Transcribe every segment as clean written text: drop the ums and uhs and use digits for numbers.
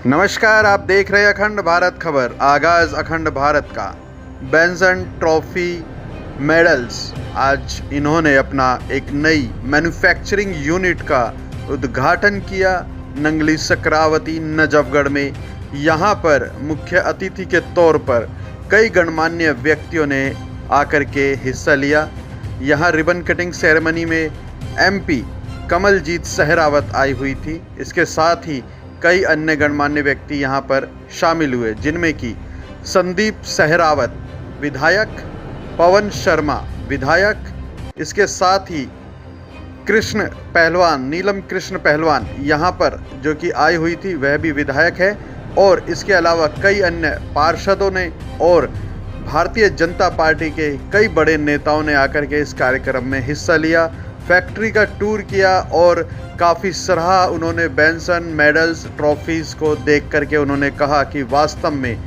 नमस्कार, आप देख रहे हैं अखंड भारत खबर। आगाज अखंड भारत का। बेंसन ट्रॉफी मेडल्स, आज इन्होंने अपना एक नई मैन्युफैक्चरिंग यूनिट का उद्घाटन किया नंगली सक्रावती नजफगढ़ में। यहां पर मुख्य अतिथि के तौर पर कई गणमान्य व्यक्तियों ने आकर के हिस्सा लिया। यहां रिबन कटिंग सेरेमनी में एमपी कमलजीत सहरावत आई हुई थी। इसके साथ ही कई अन्य गणमान्य व्यक्ति यहां पर शामिल हुए, जिनमें कि संदीप सहरावत विधायक, पवन शर्मा विधायक, इसके साथ ही कृष्ण पहलवान, नीलम कृष्ण पहलवान यहां पर जो कि आई हुई थी, वह भी विधायक है। और इसके अलावा कई अन्य पार्षदों ने और भारतीय जनता पार्टी के कई बड़े नेताओं ने आकर के इस कार्यक्रम में हिस्सा लिया। फैक्ट्री का टूर किया और काफ़ी सराहा उन्होंने बेंसन मेडल्स, ट्रॉफीज़ को देख करके। उन्होंने कहा कि वास्तव में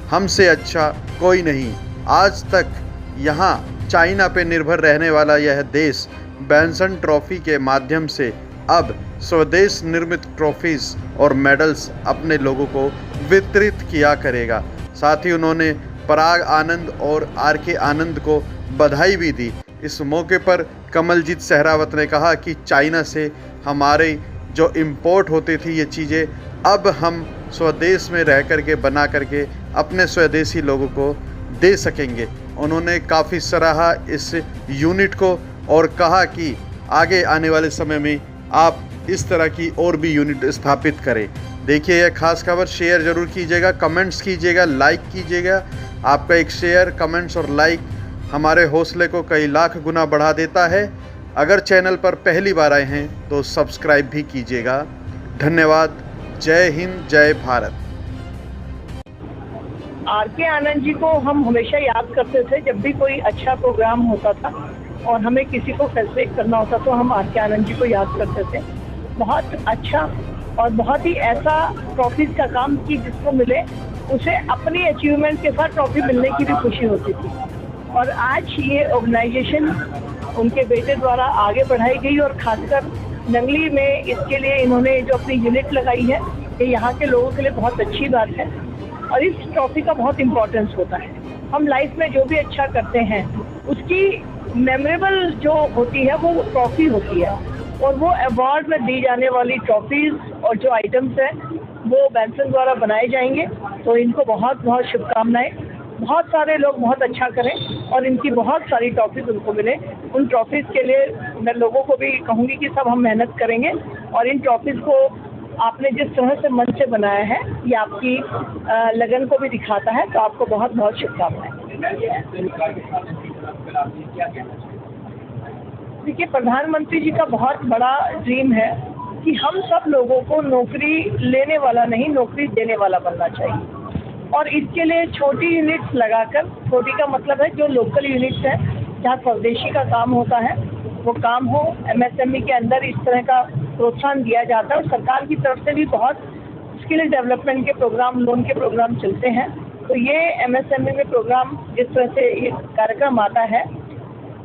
हमसे अच्छा कोई नहीं। आज तक यहाँ चाइना पे निर्भर रहने वाला यह देश बेंसन ट्रॉफी के माध्यम से अब स्वदेश निर्मित ट्रॉफीज़ और मेडल्स अपने लोगों को वितरित किया करेगा। साथ ही उन्होंने पराग आनंद और आर के आनंद को बधाई भी दी। इस मौके पर कमलजीत सहरावत ने कहा कि चाइना से हमारे जो इंपोर्ट होती थी ये चीज़ें, अब हम स्वदेश में रह कर के बना करके अपने स्वदेशी लोगों को दे सकेंगे। उन्होंने काफ़ी सराहा इस यूनिट को और कहा कि आगे आने वाले समय में आप इस तरह की और भी यूनिट स्थापित करें। देखिए यह खास खबर, शेयर ज़रूर कीजिएगा, कमेंट्स कीजिएगा, लाइक कीजिएगा। आपका एक शेयर, कमेंट्स और लाइक हमारे हौसले को कई लाख गुना बढ़ा देता है। अगर चैनल पर पहली बार आए हैं तो सब्सक्राइब भी कीजिएगा। धन्यवाद। जय हिंद, जय भारत। आर के आनंद जी को हम हमेशा याद करते थे। जब भी कोई अच्छा प्रोग्राम होता था और हमें किसी को फैसिलिटेट करना होता तो हम आर के आनंद जी को याद करते थे। बहुत अच्छा और बहुत ही ऐसा ट्रॉफीज का काम कि जिसको मिले उसे अपनी अचीवमेंट के साथ ट्रॉफी मिलने की भी खुशी होती थी। और आज ये ऑर्गेनाइजेशन उनके बेटे द्वारा आगे बढ़ाई गई और खासकर नंगली में इसके लिए इन्होंने जो अपनी यूनिट लगाई है, ये यहाँ के लोगों के लिए बहुत अच्छी बात है। और इस ट्रॉफी का बहुत इम्पोर्टेंस होता है। हम लाइफ में जो भी अच्छा करते हैं उसकी मेमोरेबल जो होती है वो ट्रॉफी होती है। और वो अवार्ड में दी जाने वाली ट्रॉफीज़ और जो आइटम्स हैं वो बेंसन द्वारा बनाए जाएंगे। तो इनको बहुत बहुत शुभकामनाएं। बहुत सारे लोग बहुत अच्छा करें और इनकी बहुत सारी ट्रॉफीज़ उनको मिले। उन ट्रॉफीज़ के लिए मैं लोगों को भी कहूँगी कि सब हम मेहनत करेंगे। और इन ट्रॉफीज़ को आपने जिस तरह से मन से बनाया है ये आपकी लगन को भी दिखाता है। तो आपको बहुत बहुत शुभकामनाएं। देखिए, प्रधानमंत्री जी का बहुत बड़ा ड्रीम है कि हम सब लोगों को नौकरी लेने वाला नहीं, नौकरी देने वाला बनना चाहिए। और इसके लिए छोटी यूनिट्स लगाकर, छोटी का मतलब है जो लोकल यूनिट्स हैं जहाँ स्वदेशी का काम होता है वो काम हो। एमएसएमई के अंदर इस तरह का प्रोत्साहन दिया जाता है और सरकार की तरफ से भी बहुत स्किल डेवलपमेंट के प्रोग्राम, लोन के प्रोग्राम चलते हैं। तो ये एमएसएमई में प्रोग्राम जिस तरह से ये कार्यक्रम आता है,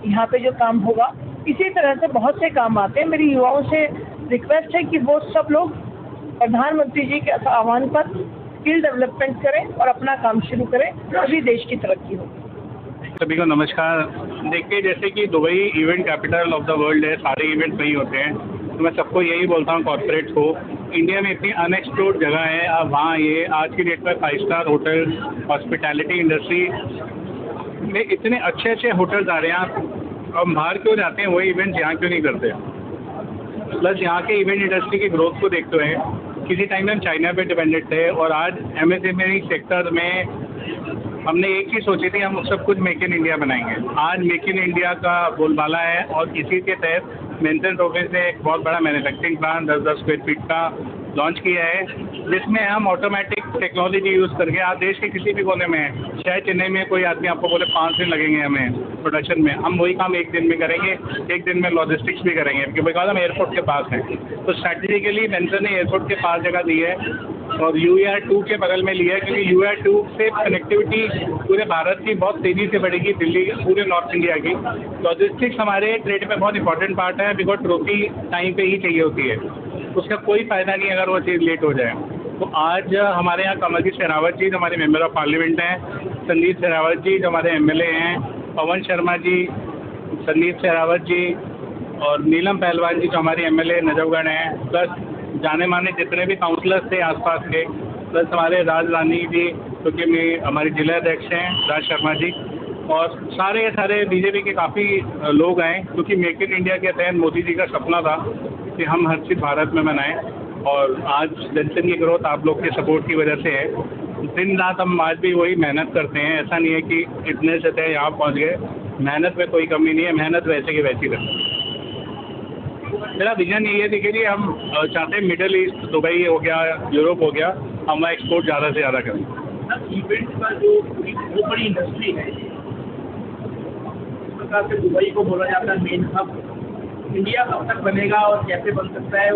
यहाँ पे जो काम होगा इसी तरह से बहुत से काम आते हैं। मेरी युवाओं से रिक्वेस्ट है कि वो सब लोग प्रधानमंत्री जी के आह्वान पर स्किल डेवलपमेंट करें और अपना काम शुरू करें, तभी देश की तरक्की होगी। सभी को नमस्कार। देखिए, जैसे कि Dubai event capital of the world है, सारे इवेंट वहीं होते हैं। तो मैं सबको यही बोलता हूँ, कॉर्पोरेट को, इंडिया में इतनी अनएक्सप्लोर्ड जगह है। आप वहाँ ये आज की डेट में 5 स्टार होटल, हॉस्पिटैलिटी इंडस्ट्री में इतने अच्छे अच्छे होटल्स आ रहे हैं। आप बाहर क्यों जाते हैं, वही इवेंट यहाँ क्यों नहीं करते? प्लस यहाँ के इवेंट इंडस्ट्री की ग्रोथ को देखते हुए किसी टाइम में हम चाइना पे डिपेंडेंट थे और आज एमएसएमई सेक्टर में हमने एक ही सोची थी, हम सब कुछ मेक इन इंडिया बनाएंगे। आज मेक इन इंडिया का बोलबाला है और इसी के तहत बेंसन ट्रॉफी ने एक बहुत बड़ा मैन्युफैक्चरिंग प्लांट 10,000 स्क्वायर फीट का लॉन्च किया है, जिसमें हम ऑटोमेटिक टेक्नोलॉजी यूज़ करके आप देश के किसी भी कोने में हैं, चाहे चेन्नई में कोई आदमी आपको बोले 5 दिन लगेंगे हमें प्रोडक्शन में, हम वही काम 1 दिन में करेंगे। 1 दिन में लॉजिस्टिक्स भी करेंगे क्योंकि हम एयरपोर्ट के पास हैं। तो स्ट्रैटेजिकली बेंसन ने एयरपोर्ट के पास जगह दी है और UER2 के बगल में लिया है, क्योंकि UER2 से कनेक्टिविटी पूरे भारत की बहुत तेज़ी से बढ़ेगी, दिल्ली पूरे नॉर्थ इंडिया की। लॉजिस्टिक्स हमारे ट्रेड में बहुत इंपॉर्टेंट पार्ट है, बिकॉज ट्रॉफी टाइम पे ही चाहिए होती है, उसका कोई फ़ायदा नहीं अगर वो चीज़ लेट हो जाए। तो आज हमारे यहाँ कमलजीत शेरावत जी जो हमारे मेंबर ऑफ पार्लियामेंट हैं, संदीप शेरावत जी जो हमारे एमएलए हैं, पवन शर्मा जी, संदीप शेरावत जी और नीलम पहलवान जी जो हमारे एमएलए नजफगढ़ हैं, प्लस जाने माने जितने भी काउंसलर्स थे आसपास के, प्लस हमारे राज रानी जी जो कि हमारे जिला अध्यक्ष हैं राज शर्मा जी, और सारे बीजेपी के काफ़ी लोग आए, क्योंकि मेक इन इंडिया के तहत मोदी जी का सपना था कि हम हर चीज़ भारत में बनाएं, और आज जनसन की ग्रोथ आप लोग के सपोर्ट की वजह से है। दिन रात हम आज भी वही मेहनत करते हैं, ऐसा नहीं है कि इतने से थे यहाँ पहुँच गए, मेहनत में कोई कमी नहीं है, मेहनत वैसे की वैसी करते हैं। मेरा विजन ये है, देखिए हम चाहते हैं मिडिल ईस्ट, दुबई हो गया, यूरोप हो गया, हम वहाँ एक्सपोर्ट ज़्यादा से ज़्यादा करें। इवेंट का जो बहुत बड़ी इंडस्ट्री है, इस प्रकार से दुबई को बोला जाता है मेन हब, इंडिया कब तक बनेगा और कैसे बन सकता है?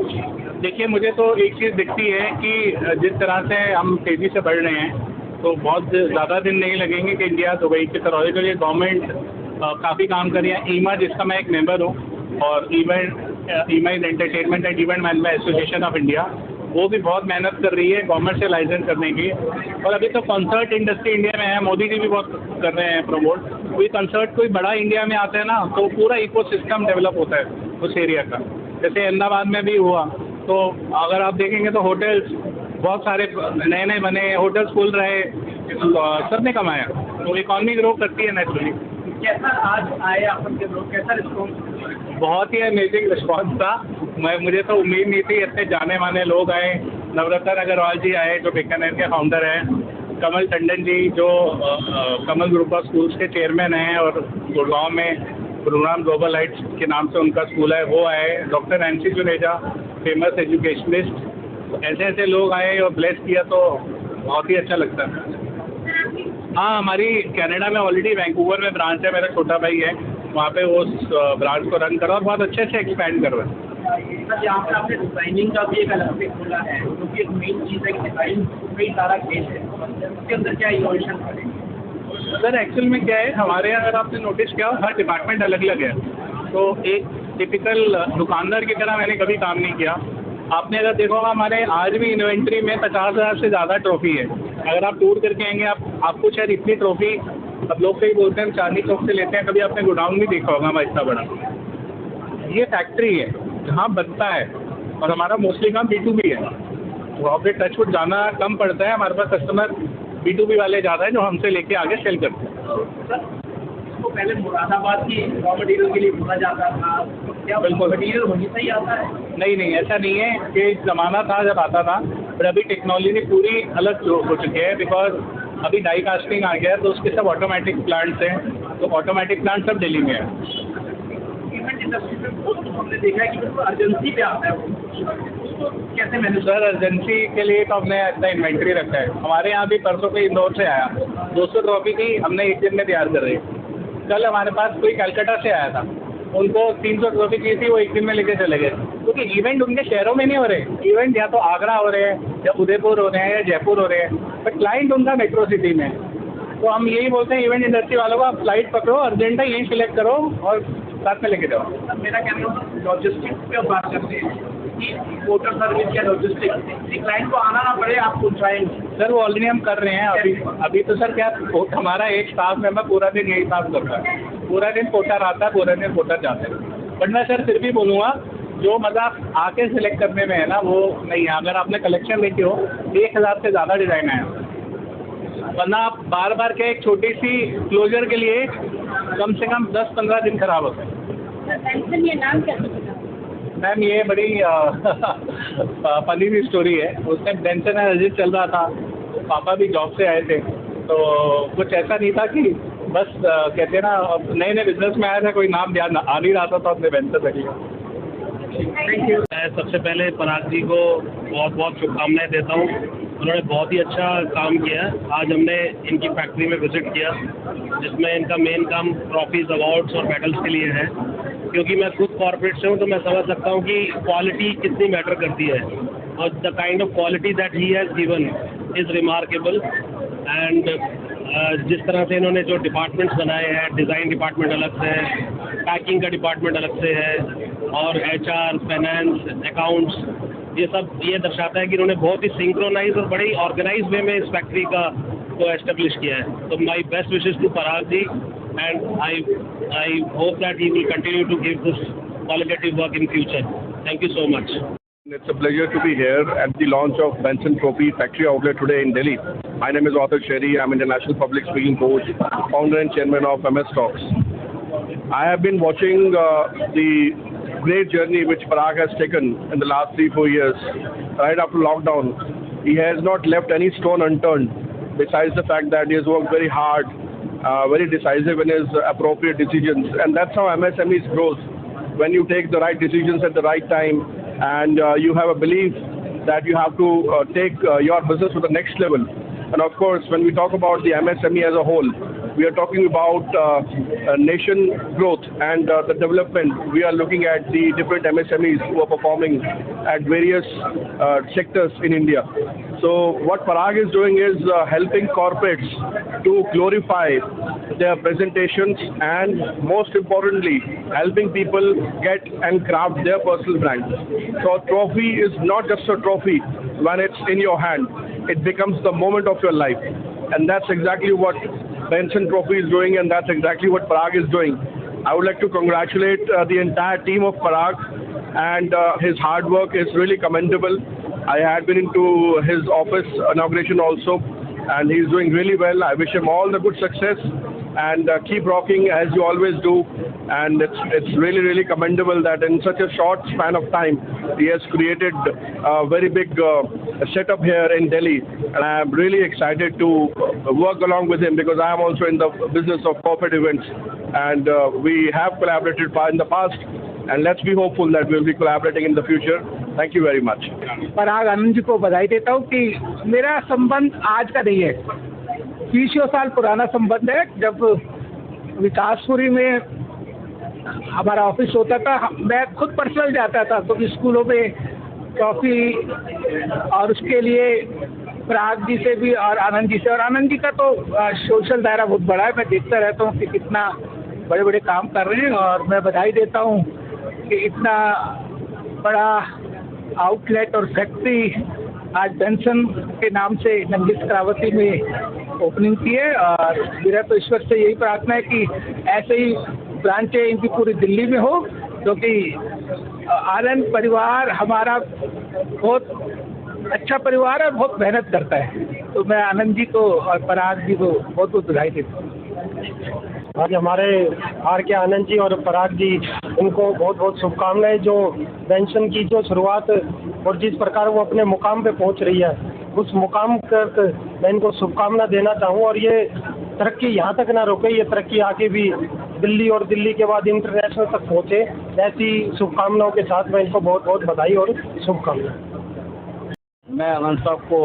देखिए मुझे तो एक चीज़ दिखती है कि जिस तरह से हम तेज़ी से बढ़ रहे हैं, तो बहुत ज़्यादा दिन नहीं लगेंगे कि इंडिया दुबई की तरह हो। तो ये गवर्नमेंट काफ़ी काम कर रही है। ईमा, जिसका मैं एक मेंबर हूँ, और ईमा is entertainment and event management association of India, वो भी बहुत मेहनत कर रही है गवर्नमेंट से लाइसेंस करने की। और अभी तो कंसर्ट इंडस्ट्री इंडिया में है, मोदी जी भी बहुत कर रहे हैं प्रमोट। कोई कंसर्ट कोई बड़ा इंडिया में आता है ना, तो पूरा इकोसिस्टम डेवलप होता है उस एरिया का। जैसे अहमदाबाद में भी हुआ, तो अगर आप देखेंगे तो होटल्स बहुत सारे नए नए बने, होटल्स खुल रहे, सब ने कमाया, तो इकॉनमी ग्रो करती है नेचुरली। कैसा आज आए अपन के लोग, कैसा रिस्पॉन्स? बहुत ही अमेजिंग रिस्पॉन्स था। मुझे तो उम्मीद नहीं थी, इतने जाने माने लोग आए। नवरत्न अग्रवाल जी आए जो बीकानेर के फाउंडर हैं, कमल टंडन जी जो कमल ग्रुप ऑफ स्कूल्स के चेयरमैन हैं, और गुड़गांव में गुरुग्राम ग्लोबल लाइट्स के नाम से उनका स्कूल है, वो आए। Doctor Nancy Juneja famous educationist, ऐसे ऐसे लोग आए और ब्लेस किया, तो बहुत ही अच्छा लगता है। हाँ, हमारी कनाडा में ऑलरेडी वैंकूवर में ब्रांच है, मेरा छोटा भाई है वहाँ पे, वो उस ब्रांच को रन कर रहा और बहुत अच्छे से एक्सपैंड कर रहा है। सर यहाँ पर आपने डिज़ाइनिंग का भी एक अलग से खोला है, क्योंकि एक मेन चीज़ है कि डिज़ाइन कई सारा खेल है, उसके अंदर क्या इनोवेशन करेंगे? सर एक्चुअल में क्या है, हमारे यहाँ अगर आपने नोटिस किया हर डिपार्टमेंट अलग अलग है, तो एक टिपिकल दुकानदार की तरह मैंने कभी काम नहीं किया। आपने अगर देखा होगा हमारे आज भी इन्वेंट्री में 50,000 से ज़्यादा ट्रॉफी है। अगर आप टूर करके आएंगे आपको शायद इतनी ट्रॉफी, अब लोग कई बोलते हैं चांदनी चौक से लेते हैं, कभी आपने गोडाउन भी देखा होगा हमारा इतना बड़ा। ये फैक्ट्री है जहाँ बनता है, और हमारा मोस्टली काम B2B है, वहाँ पे टच वुड जाना कम पड़ता है। हमारे पास कस्टमर B2B वाले ज़्यादा है जो हमसे लेके आगे सेल करते हैं। तो पहले मुरादाबाद की रॉ मटेरियल के लिए बोला जाता था, क्या बिल्कुल मटेरियल वहीं से ही आता है? नहीं, ऐसा नहीं है कि ज़माना था जब आता था, पर अभी टेक्नोलॉजी पूरी अलग हो चुकी है। बिकॉज अभी डाई कास्टिंग आ गया है, तो उसके सब ऑटोमेटिक प्लांट्स हैं, तो ऑटोमेटिक प्लांट सब दिल्ली में है। इवेंट इंडस्ट्री में बहुत हमने देखा है कि बिल्कुल अर्जेंसी पे आता है, उसको कैसे मैनेज? सर अर्जेंसी के लिए तो हमने इतना इन्वेंट्री रखा है। हमारे यहाँ भी परसों को इंदौर से आया, 200 ट्रॉफी थी, हमने एक दिन में तैयार कर रही। कल हमारे पास कोई कलकत्ता से आया था, उनको 300 ट्रॉफी की थी, वो एक दिन में लेके चले गए, क्योंकि इवेंट उनके शहरों में नहीं हो रहे। इवेंट या तो आगरा हो रहे हैं, या उदयपुर हो रहे हैं, या जयपुर हो रहे हैं, बट क्लाइंट उनका मेट्रो सिटी में। तो हम यही बोलते हैं इवेंट इंडस्ट्री वालों को, आप फ्लाइट पकड़ो, अर्जेंटा यही सिलेक्ट करो और साथ में लेके जाओ। मेरा कहना है लॉजिस्टिक्स पे बात करते हैं कि मोटर सर्विस या लॉजिस्टिक्स, क्लाइंट को आना ना पड़े, आप पहुँचाएंगे। सर वो ऑलरेडी हम कर रहे हैं अभी तो सर क्या, हमारा एक स्टाफ मेंबर पूरा दिन यही काम करता है, पूरा दिन पोटर आता है, पूरा दिन पोटर जाते हैं। बट मैं सर फिर भी बोलूँगा, जो मज़ा आके सिलेक्ट करने में है ना, वो नहीं है। अगर आपने कलेक्शन देखी हो, 1000 से ज़्यादा डिज़ाइन है, वरना आप बार बार के एक छोटी सी क्लोजर के लिए कम से कम 10-15 दिन खराब होते हैं। ये नाम कैसे बना? मैम ये बड़ी फनी सी स्टोरी है। उस टाइम बेंसन एनर्जी चल रहा था, पापा भी जॉब से आए थे, तो कुछ ऐसा नहीं था कि बस कहते हैं ना, नए नए बिजनेस में आया था, कोई नाम ध्यान आ नहीं रहा था, तो अपने बेंसन रख लिया। Thank you. मैं सबसे पहले पराग जी को बहुत बहुत शुभकामनाएं देता हूँ। उन्होंने बहुत ही अच्छा काम किया है। आज हमने इनकी फैक्ट्री में विजिट किया, जिसमें इनका मेन काम ट्रॉफीज, अवार्ड्स और मेडल्स के लिए है। क्योंकि मैं खुद कॉर्पोरेट से हूँ, तो मैं समझ सकता हूँ कि क्वालिटी कितनी मैटर करती है, और the kind of quality that he has given is remarkable. And जिस तरह से इन्होंने जो डिपार्टमेंट्स बनाए हैं, डिज़ाइन डिपार्टमेंट अलग से है, पैकिंग का डिपार्टमेंट अलग से है, और HR, फाइनेंस, अकाउंट्स, ये सब ये दर्शाता है कि इन्होंने बहुत ही सिंक्रोनाइज और बड़ी ऑर्गेनाइज वे में इस फैक्ट्री को एस्टेब्लिश किया है। तो my best wishes to Parag ji, and I hope that he will continue to give this qualitative work in future. Thank you so much. It's a pleasure to be here at the launch of Benson Trophy Factory Outlet today in Delhi. My name is Arthur Sherry. I'm International Public Speaking Coach, founder and chairman of MS Talks. I have been watching the great journey which Parag has taken in the last 3-4 years. Right after lockdown, he has not left any stone unturned, besides the fact that he has worked very hard, very decisive in his appropriate decisions. And that's how MSMEs grows. When you take the right decisions at the right time, and you have a belief that you have to take your business to the next level. And of course, when we talk about the MSME as a whole, we are talking about nation growth and the development. We are looking at the different MSMEs who are performing at various sectors in India. So what Parag is doing is helping corporates to glorify their presentations, and most importantly, helping people get and craft their personal brand. So a trophy is not just a trophy when it's in your hand. It becomes the moment of your life. And that's exactly what Benson Trophy is doing, and that's exactly what Parag is doing. I would like to congratulate the entire team of Parag, and his hard work is really commendable. I had been into his office inauguration also, and he's doing really well. I wish him all the good success, and keep rocking as you always do. And it's really, really commendable that in such a short span of time, he has created a very big setup here in Delhi. And I am really excited to work along with him, because I am also in the business of corporate events, and we have collaborated in the past, and let's be hopeful that we'll be collaborating in the future. Thank you very much. पराग आनंद जी को बधाई देता हूँ कि मेरा संबंध आज का नहीं है, 20 साल पुराना संबंध है। जब विकासपुरी में हमारा ऑफिस होता था, मैं खुद पर्सनल जाता था तो स्कूलों में ट्रॉफी, और उसके लिए पराग जी से भी और आनंद जी से। और आनंद जी का तो सोशल दायरा बहुत बड़ा है, मैं देखता रहता हूँ कि कितना बड़े बड़े काम कर रहे हैं, और मैं बधाई देता हूँ कि इतना बड़ा आउटलेट और फैक्ट्री आज बेंसन के नाम से नंगिस करावती में ओपनिंग की है। और मेरा तो ईश्वर से यही प्रार्थना है कि ऐसे ही ब्रांचें इनकी पूरी दिल्ली में हो, क्योंकि आनंद परिवार हमारा बहुत अच्छा परिवार है, बहुत मेहनत करता है। तो मैं आनंद जी को और पराग जी को बहुत बहुत बधाई देता हूँ। आज हमारे आर के आनंद जी और पराग जी, उनको बहुत बहुत शुभकामनाएं। जो बेंसन की जो शुरुआत और जिस प्रकार वो अपने मुकाम पे पहुंच रही है, उस मुकाम तक मैं इनको शुभकामना देना चाहूँ। और ये तरक्की यहाँ तक ना रुके, ये तरक्की आगे भी दिल्ली और दिल्ली के बाद इंटरनेशनल तक पहुँचे। ऐसी शुभकामनाओं के साथ मैं इनको बहुत बहुत बधाई और शुभकामनाएं। मैं आनंद साहब को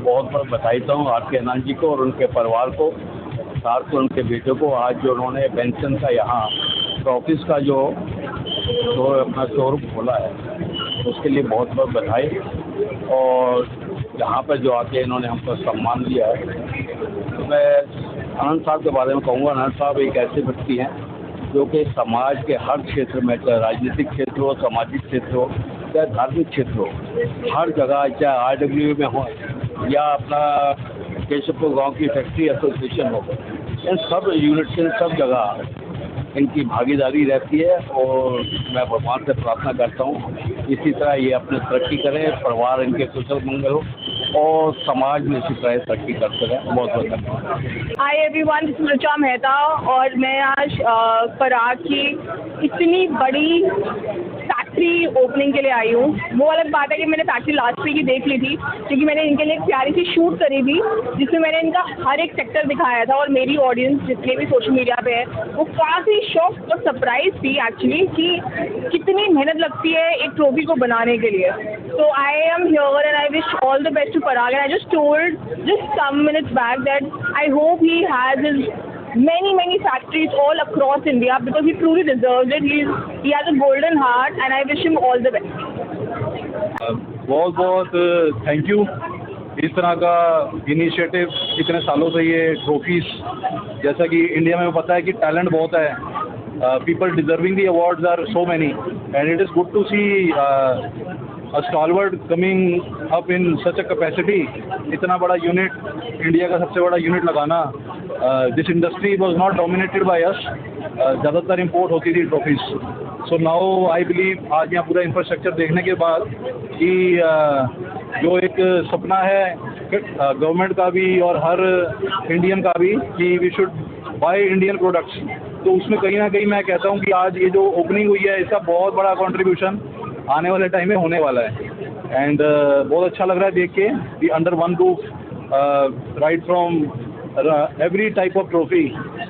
बहुत बहुत बधाई देता हूँ, आर के आनंद जी को और उनके परिवार को, साथ में उनके बेटे को। आज जो उन्होंने बेंसन का यहाँ ऑफिस का जो अपना शोरूम खोला है, उसके लिए बहुत बहुत बधाई। और यहाँ पर जो आके इन्होंने हमको सम्मान दिया है, तो मैं आनंद साहब के बारे में कहूँगा। आनंद साहब एक ऐसे व्यक्ति हैं जो कि समाज के हर क्षेत्र में, चाहे राजनीतिक क्षेत्र हो, सामाजिक क्षेत्र हो, चाहे धार्मिक क्षेत्र हो, हर जगह, चाहे RWA में हो या अपना केशवपुर गांव की फैक्ट्री एसोसिएशन हो, इन सब यूनिट से सब जगह इनकी भागीदारी रहती है। और मैं भगवान से प्रार्थना करता हूँ इसी तरह ये अपने तरक्की करें, परिवार इनके कुशल मंगल हो और समाज में इसी तरह तरक्की करते रहें। बहुत बहुत धन्यवाद। Hi everyone, this is Richa Mehta, और मैं आज पराग की इतनी बड़ी फैक्ट्री ओपनिंग के लिए आई हूँ। वो अलग बात है कि मैंने फैक्ट्री लास्ट वीक ही देख ली थी, क्योंकि मैंने इनके लिए एक प्यारी सी शूट करी थी जिसमें मैंने इनका हर एक सेक्टर दिखाया था। और मेरी ऑडियंस जितने भी सोशल मीडिया पे है वो काफ़ी शॉक और सरप्राइज थी एक्चुअली कि कितनी मेहनत लगती है एक ट्रॉफी को बनाने के लिए। तो I am here and I wish all the best to Parag. And I just told just some minutes back that I hope he has his many factories all across India because he truly deserves it. He has a golden heart and I wish him all the best. बहुत बहुत thank you. इस तरह का initiative इतने सालों से ये trophies, जैसा कि इंडिया में पता है कि टैलेंट बहुत है, people deserving the awards are so many and it is good to see stalwart coming up in such a capacity, इतना बड़ा यूनिट, इंडिया का सबसे बड़ा यूनिट लगाना। This industry was not dominated by us, ज़्यादातर import होती थी trophies. So now I believe आज यहाँ पूरा इंफ्रास्ट्रक्चर देखने के बाद कि जो एक सपना है गवर्नमेंट का भी और हर इंडियन का भी कि we should buy Indian products, तो उसमें कहीं ना कहीं मैं कहता हूँ कि आज ये जो ओपनिंग हुई है इसका बहुत बड़ा कंट्रीब्यूशन आने वाले टाइम में होने वाला है। एंड बहुत अच्छा लग रहा है देख के कि under one roof right from every type of trophy,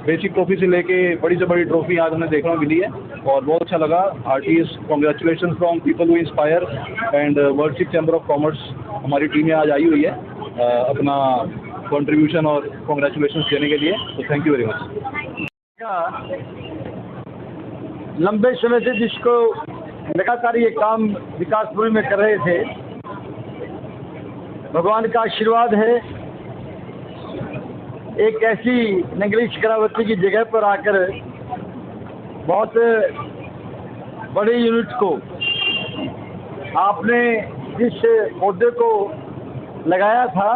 basic trophy से लेके बड़ी से बड़ी ट्रॉफी आज हमें देखने को मिली है और बहुत अच्छा लगा। RTS congratulation from people who inspire and world chamber of commerce हमारी टीम में आज आई हुई है अपना कंट्रीब्यूशन और कॉन्ग्रेचुलेशन देने के लिए, तो थैंक यू वेरी मच। लंबे समय से जिसको लगातार ये काम विकासपुरी में कर रहे थे, भगवान का आशीर्वाद है एक ऐसी नगरी शिखरावती की जगह पर आकर बहुत बड़े यूनिट को आपने जिस पौधे को लगाया था,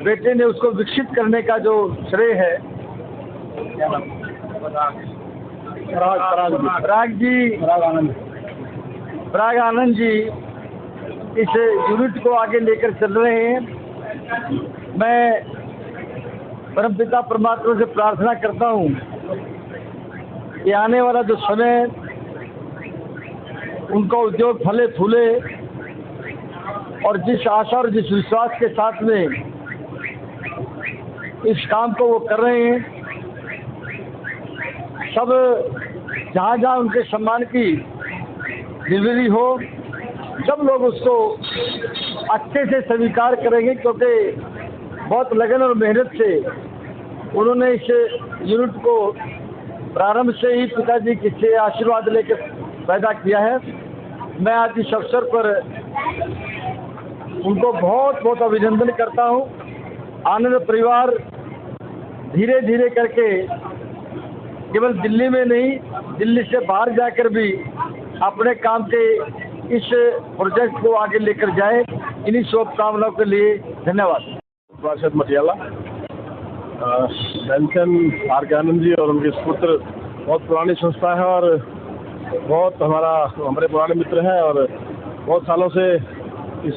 बेटे ने उसको विकसित करने का जो श्रेय है पराग आनंद जी इस यूनिट को आगे लेकर चल रहे हैं। मैं परमपिता परमात्मा से प्रार्थना करता हूँ कि आने वाला जो समय उनका उद्योग फले फूले और जिस आशा और जिस विश्वास के साथ में इस काम को वो कर रहे हैं, सब जहाँ जहाँ उनके सम्मान की डिलीवरी हो, सब लोग उसको अच्छे से स्वीकार करेंगे, क्योंकि बहुत लगन और मेहनत से उन्होंने इस यूनिट को प्रारंभ से ही पिताजी से आशीर्वाद लेकर पैदा किया है। मैं आज इस अवसर पर उनको बहुत बहुत अभिनंदन करता हूँ। आनंद परिवार धीरे धीरे करके केवल दिल्ली में नहीं, दिल्ली से बाहर जाकर भी अपने काम के इस प्रोजेक्ट को आगे लेकर जाए। इन्हीं शुभकामनाओं के लिए धन्यवाद। पार्षद मटियाला, बेंसन आर के आनंद जी और उनके पुत्र बहुत पुरानी संस्था है और बहुत हमारे पुराने मित्र हैं और बहुत सालों से इस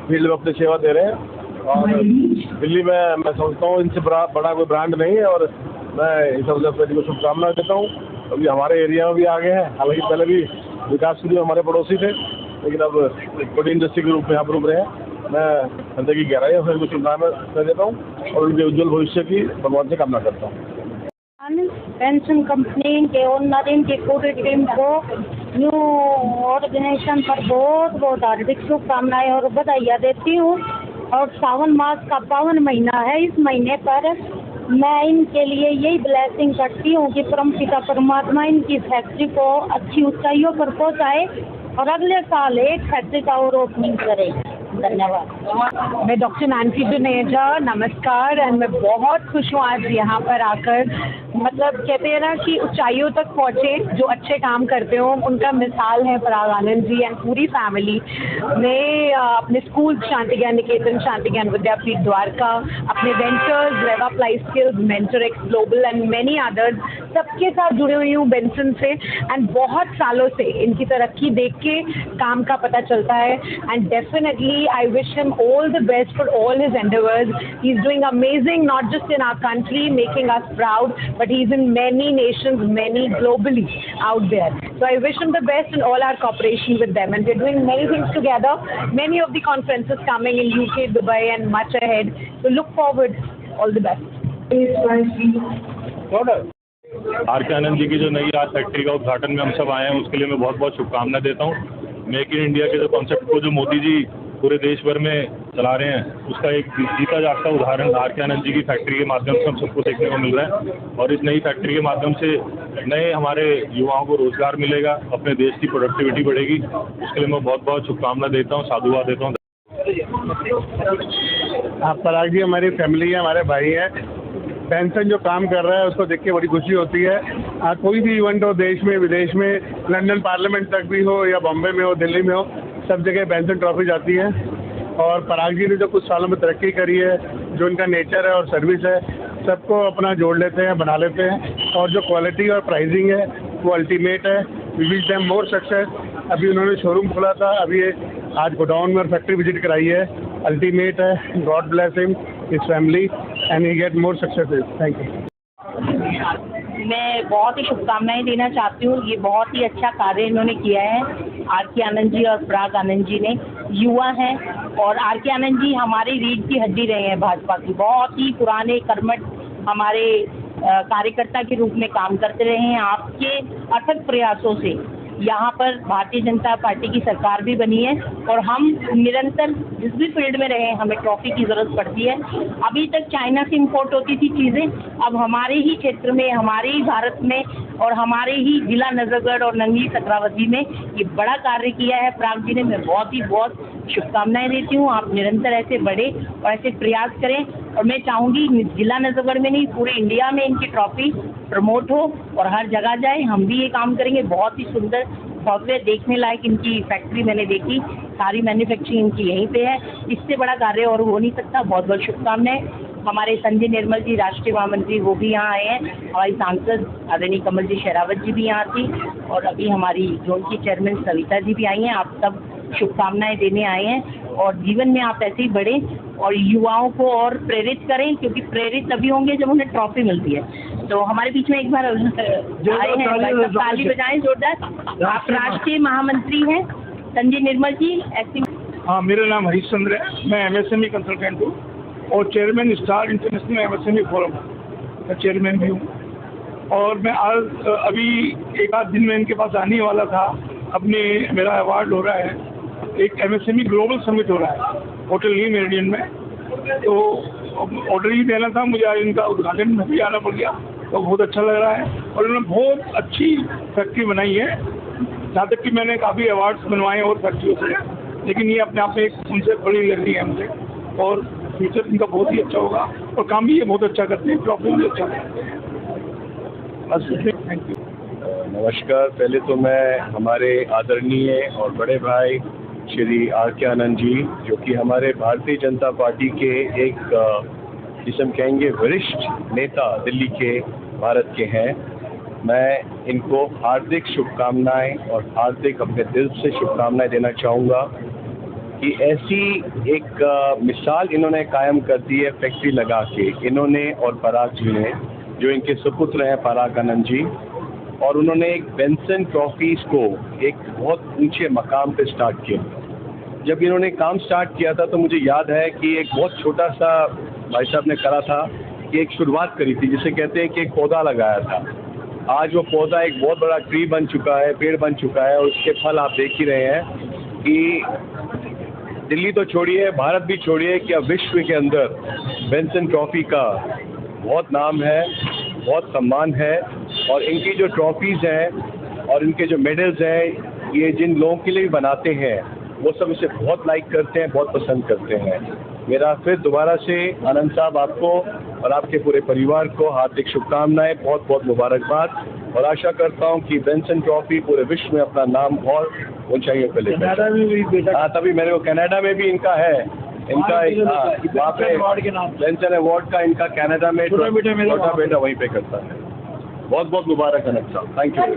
फील्ड में अपनी सेवा दे रहे हैं। और दिल्ली में मैं समझता हूँ इनसे बड़ा कोई ब्रांड नहीं है और मैं इस अवसर पर इनको शुभकामनाएं देता हूँ। अभी हमारे एरिया में भी आ गए हैं, हालांकि पहले भी विकासपुरी हमारे पड़ोसी थे, लेकिन अब बड़ी इंडस्ट्री के रूप में यहाँ पर उभरे हैं। मैं हृदय की गहराई से उनको शुभकामनाएं देता हूँ और उनके उज्जवल भविष्य की भगवान से कामना करता हूँ। पेंशन कंपनी के ओनर इनकी पूरी टीम को न्यू ऑर्गेनाइजेशन पर बहुत बहुत हार्दिक शुभकामनाएं और बधाइयाँ देती हूँ। और सावन मास का पावन महीना है, इस महीने पर मैं इनके लिए यही ब्लेसिंग करती हूँ कि परमपिता परमात्मा इनकी फैक्ट्री को अच्छी ऊंचाइयों पर पहुँचाए और अगले साल एक फैक्ट्री का और ओपनिंग करे। धन्यवाद। मैं डॉक्टर नैन्सी जुनेजा, नमस्कार। एंड मैं बहुत खुश हूँ आज यहाँ पर आकर। मतलब कहते हैं ना कि ऊंचाइयों तक पहुँचे जो अच्छे काम करते हो, उनका मिसाल है पराग आनंद जी एंड पूरी फैमिली। मैं अपने स्कूल शांति ज्ञान निकेतन, शांति ज्ञान विद्यापीठ द्वारका, अपने ventures Reva apply skills, mentor X global and many others, सबके साथ जुड़े हुई हूँ बेंसन से। एंड बहुत सालों से इनकी तरक्की देख के काम का पता चलता है। And definitely I wish him all the best for all his endeavors. He's doing amazing, not just in our country, making us proud, but he's in many nations, many globally out there. So I wish him the best in all our cooperation with them. And we're doing many things together, many of the conferences coming in UK, Dubai and much ahead. So look forward. All the best. R K Anand जी की जो नई आज factory का उद्घाटन में हम सब आए हैं, उसके लिए मैं बहुत बहुत शुभकामनाएं देता हूँ। मेक इन इंडिया के जो कॉन्सेप्ट को जो मोदी जी पूरे देश भर में चला रहे हैं, उसका एक जीता जागता उदाहरण आर के आनंद जी की फैक्ट्री के माध्यम से हम सबको देखने को मिल रहा है। और इस नई फैक्ट्री के माध्यम से नए हमारे युवाओं को रोजगार मिलेगा, अपने देश की प्रोडक्टिविटी बढ़ेगी। उसके लिए मैं बहुत बहुत शुभकामनाएं देता हूँ, साधुवाद देता हूँ। पराग जी हमारी फैमिली है, हमारे भाई हैं। पेंशन जो काम कर रहा है उसको देख के बड़ी खुशी होती है। कोई भी इवेंट हो, देश में विदेश में, लंदन पार्लियामेंट तक भी हो या बॉम्बे में हो, दिल्ली में हो, सब जगह बेंसन ट्रॉफी जाती है। और पराग जी ने जो कुछ सालों में तरक्की करी है, जो इनका नेचर है और सर्विस है, सबको अपना जोड़ लेते हैं, बना लेते हैं। और जो क्वालिटी और प्राइसिंग है वो अल्टीमेट है। We wish them more success. अभी उन्होंने शोरूम खोला था, अभी आज गोडाउन में और फैक्ट्री विजिट कराई है। अल्टीमेट है। God bless him, his family and he get more successes. Thank you. मैं बहुत ही शुभकामनाएं देना चाहती हूँ। ये बहुत ही अच्छा कार्य इन्होंने किया है, आर.के. आनंद जी और पराग आनंद जी ने। युवा हैं और आर.के. आनंद जी हमारी रीढ़ की हड्डी रहे हैं भाजपा की। बहुत ही पुराने कर्मठ हमारे कार्यकर्ता के रूप में काम करते रहे हैं। आपके अथक प्रयासों से यहाँ पर भारतीय जनता पार्टी की सरकार भी बनी है और हम निरंतर जिस भी फील्ड में रहे हमें ट्रॉफी की ज़रूरत पड़ती है। अभी तक चाइना से इंपोर्ट होती थी चीज़ें, अब हमारे ही क्षेत्र में, हमारे ही भारत में और हमारे ही जिला नजरगढ़ और नंगी सकरावती में ये बड़ा कार्य किया है पराग जी ने। मैं बहुत शुभकामनाएं देती हूँ। आप निरंतर ऐसे बढ़े और ऐसे प्रयास करें और मैं चाहूँगी जिला नजरगढ़ में नहीं पूरे इंडिया में इनकी ट्रॉफी प्रमोट हो और हर जगह जाए। हम भी ये काम करेंगे। बहुत ही सुंदर सॉफ्टवेयर देखने लायक इनकी फैक्ट्री मैंने देखी, सारी मैन्युफैक्चरिंग इनकी यहीं पे है। इससे बड़ा कार्य और हो नहीं सकता। बहुत शुभकामनाएं। हमारे संजय निर्मल जी राष्ट्रीय महामंत्री वो भी यहाँ आए हैं, हमारी सांसद आदरणीय कमल जी शेरावत जी भी यहाँ थी और अभी हमारी जोन की चेयरमैन सविता जी भी आई हैं। आप सब शुभकामनाएं देने आए हैं और जीवन में आप ऐसे ही बढ़े और युवाओं को और प्रेरित करें, क्योंकि प्रेरित तभी होंगे जब उन्हें ट्रॉफी मिलती है। तो हमारे बीच में एक बार आए हैं, ताली बजाएं जोरदार। आप राष्ट्रीय महामंत्री हैं संजय निर्मल जी। ऐसी हाँ, मेरा नाम हरीश चंद्र है। मैं MSME कंसल्टेंट हूँ और chairman star international MSME forum का चेयरमैन भी हूँ। और मैं आज अभी एक आध दिन में इनके पास आने वाला था। अपने मेरा अवार्ड हो रहा है, एक MSME ग्लोबल समिट हो रहा है होटल न्यू मेरिडियन में, तो ऑर्डर ही देना था मुझे। आज इनका उद्घाटन में भी आना पड़ गया, तो बहुत अच्छा लग रहा है। और उन्होंने बहुत अच्छी फैक्ट्री बनाई है, जहाँ तक कि मैंने काफ़ी अवार्ड्स बनवाए हैं और फैक्ट्रियों से, लेकिन ये अपने आप में एक उनसे बड़ी लग रही है हमसे। और फ्यूचर इनका बहुत ही अच्छा होगा और काम भी ये बहुत अच्छा करते हैं, प्रॉफिट भी अच्छा करते हैं। बस थैंक यू। नमस्कार। पहले तो मैं हमारे आदरणीय और बड़े भाई श्री आर.के. आनंद जी, जो कि हमारे भारतीय जनता पार्टी के एक जिसे हम कहेंगे वरिष्ठ नेता दिल्ली के भारत के हैं, मैं इनको हार्दिक शुभकामनाएं और हार्दिक अपने दिल से शुभकामनाएं देना चाहूँगा कि ऐसी एक मिसाल इन्होंने कायम कर दी है फैक्ट्री लगा के, इन्होंने और पराग जी ने, जो इनके सुपुत्र हैं पराग आनंद जी। और उन्होंने एक बेंसन ट्रॉफीज़ को एक बहुत ऊंचे मकाम पे स्टार्ट किया। जब इन्होंने काम स्टार्ट किया था तो मुझे याद है कि एक बहुत छोटा सा भाई साहब ने करा था कि एक शुरुआत करी थी, जिसे कहते हैं कि एक पौधा लगाया था। आज वो पौधा एक बहुत बड़ा ट्री बन चुका है, पेड़ बन चुका है और उसके फल आप देख ही रहे हैं कि दिल्ली तो छोड़िए, भारत भी छोड़िए, कि अब विश्व के अंदर बेंसन ट्रॉफी का बहुत नाम है, बहुत सम्मान है। और इनकी जो ट्रॉफीज़ हैं और इनके जो मेडल्स हैं, ये जिन लोगों के लिए भी बनाते हैं वो सब इसे बहुत लाइक करते हैं, बहुत पसंद करते हैं। मेरा फिर दोबारा से आनंद साहब आपको और आपके पूरे परिवार को हार्दिक शुभकामनाएं, बहुत मुबारकबाद। और आशा करता हूं कि बेंसन ट्रॉफी पूरे विश्व में अपना नाम और ऊंचाइयों पर ले जाए। हाँ, तभी मेरे को कनाडा में भी इनका है, इनका वहाँ पे बेंसन अवार्ड का इनका कनाडा में छोटा बेटा वहीं पे करता है। बहुत मुबारक आनंद साहब। Thank you.